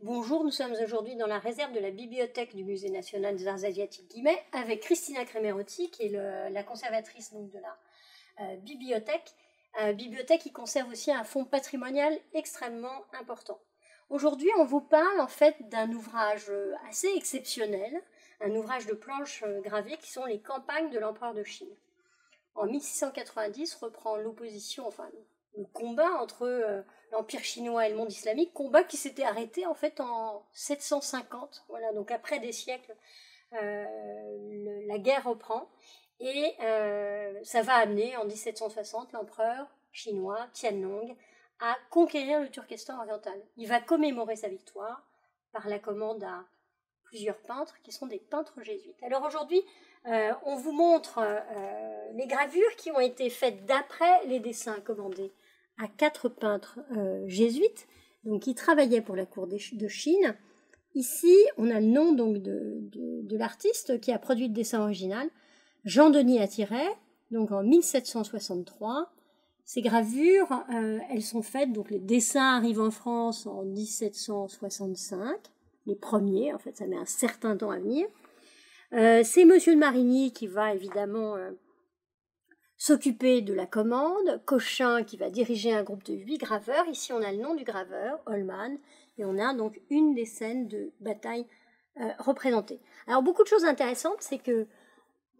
Bonjour, nous sommes aujourd'hui dans la réserve de la bibliothèque du Musée national des arts asiatiques Guimet avec Christina Cremerotti qui est la conservatrice donc, de la bibliothèque. Bibliothèque qui conserve aussi un fonds patrimonial extrêmement important. Aujourd'hui, on vous parle en fait d'un ouvrage assez exceptionnel, un ouvrage de planches gravées qui sont les campagnes de l'empereur de Chine. En 1690 reprend l'opposition, enfin le combat entre l'Empire chinois et le monde islamique, combat qui s'était arrêté en fait en 750. Voilà, donc après des siècles, la guerre reprend et ça va amener en 1760 l'empereur chinois Tianlong à conquérir le Turkestan oriental. Il va commémorer sa victoire par la commande à plusieurs peintres qui sont des peintres jésuites. Alors aujourd'hui, on vous montre les gravures qui ont été faites d'après les dessins commandés à 4 peintres jésuites, donc qui travaillaient pour la cour de Chine. Ici, on a le nom donc de l'artiste qui a produit le dessin original, Jean-Denis Attiret, donc en 1763. Ces gravures, elles sont faites, donc les dessins arrivent en France en 1765, les premiers, en fait ça met un certain temps à venir. C'est Monsieur de Marigny qui va évidemment s'occuper de la commande, Cochin qui va diriger un groupe de 8 graveurs. Ici on a le nom du graveur, Holman, et on a donc une des scènes de bataille représentées. Alors beaucoup de choses intéressantes, c'est que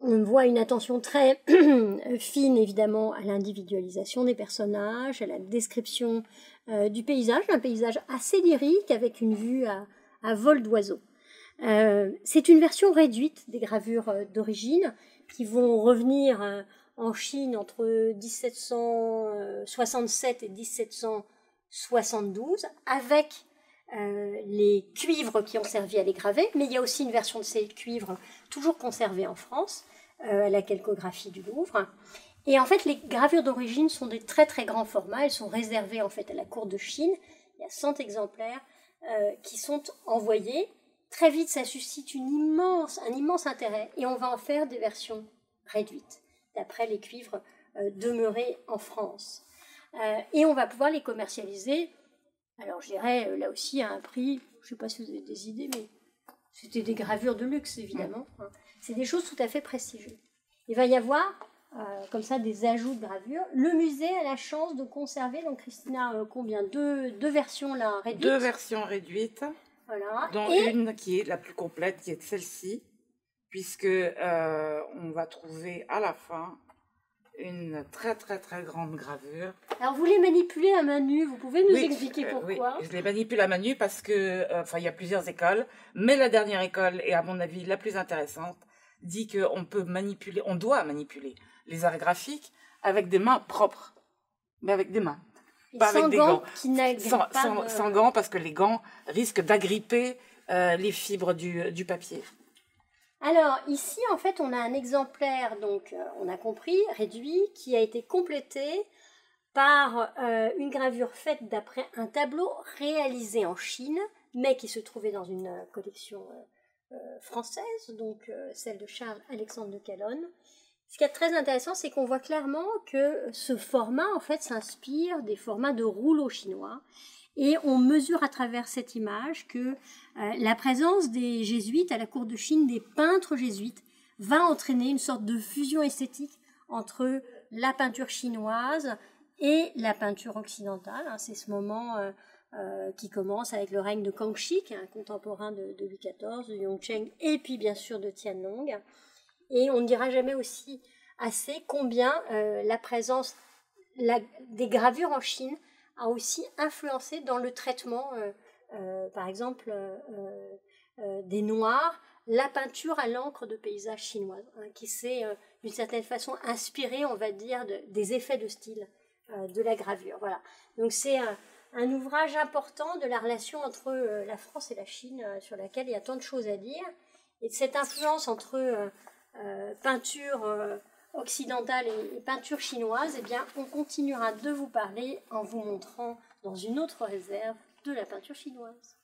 on voit une attention très fine évidemment à l'individualisation des personnages, à la description du paysage, un paysage assez lyrique avec une vue à vol d'oiseau. C'est une version réduite des gravures d'origine qui vont revenir en Chine entre 1767 et 1772 avec les cuivres qui ont servi à les graver, mais il y a aussi une version de ces cuivres toujours conservée en France, à la calcographie du Louvre. Et en fait, les gravures d'origine sont des très très grands formats, elles sont réservées en fait à la cour de Chine. Il y a 100 exemplaires qui sont envoyés. Très vite, ça suscite un immense intérêt et on va en faire des versions réduites, d'après les cuivres demeurés en France. Et on va pouvoir les commercialiser, alors je dirais là aussi à un prix, je ne sais pas si vous avez des idées, mais c'était des gravures de luxe évidemment. C'est des choses tout à fait prestigieuses. Il va y avoir comme ça des ajouts de gravures. Le musée a la chance de conserver, donc Christina, combien deux versions là réduites. 2 versions réduites. Voilà. Dont une qui est la plus complète, qui est celle-ci, puisque on va trouver à la fin une très très très grande gravure. Alors vous les manipulez à main nue, vous pouvez nous expliquer pourquoi? Oui, je les manipule à main nue parce que, il y a plusieurs écoles, mais la dernière école, et à mon avis la plus intéressante, dit qu'on peut manipuler, on doit manipuler les arts graphiques avec des mains propres, mais avec des mains. Pas avec des gants. Sans gants, parce que les gants risquent d'agripper les fibres du papier. Alors ici, en fait, on a un exemplaire, donc on a compris, réduit, qui a été complété par une gravure faite d'après un tableau réalisé en Chine, mais qui se trouvait dans une collection française, donc celle de Charles-Alexandre de Calonne. Ce qui est très intéressant, c'est qu'on voit clairement que ce format, en fait, s'inspire des formats de rouleaux chinois. Et on mesure à travers cette image que la présence des jésuites à la cour de Chine, des peintres jésuites, va entraîner une sorte de fusion esthétique entre la peinture chinoise et la peinture occidentale. C'est ce moment qui commence avec le règne de Kangxi, qui est un contemporain de Louis XIV, de Yongzheng, et puis bien sûr de Tianlong. Et on ne dira jamais aussi assez combien la présence des gravures en Chine a aussi influencé dans le traitement, par exemple, des noirs, la peinture à l'encre de paysages chinoises, qui s'est d'une certaine façon inspirée, on va dire, des effets de style de la gravure. Voilà. Donc c'est un ouvrage important de la relation entre la France et la Chine, sur laquelle il y a tant de choses à dire, et de cette influence entre peinture occidentale et peinture chinoise, eh bien, on continuera de vous parler en vous montrant dans une autre réserve de la peinture chinoise.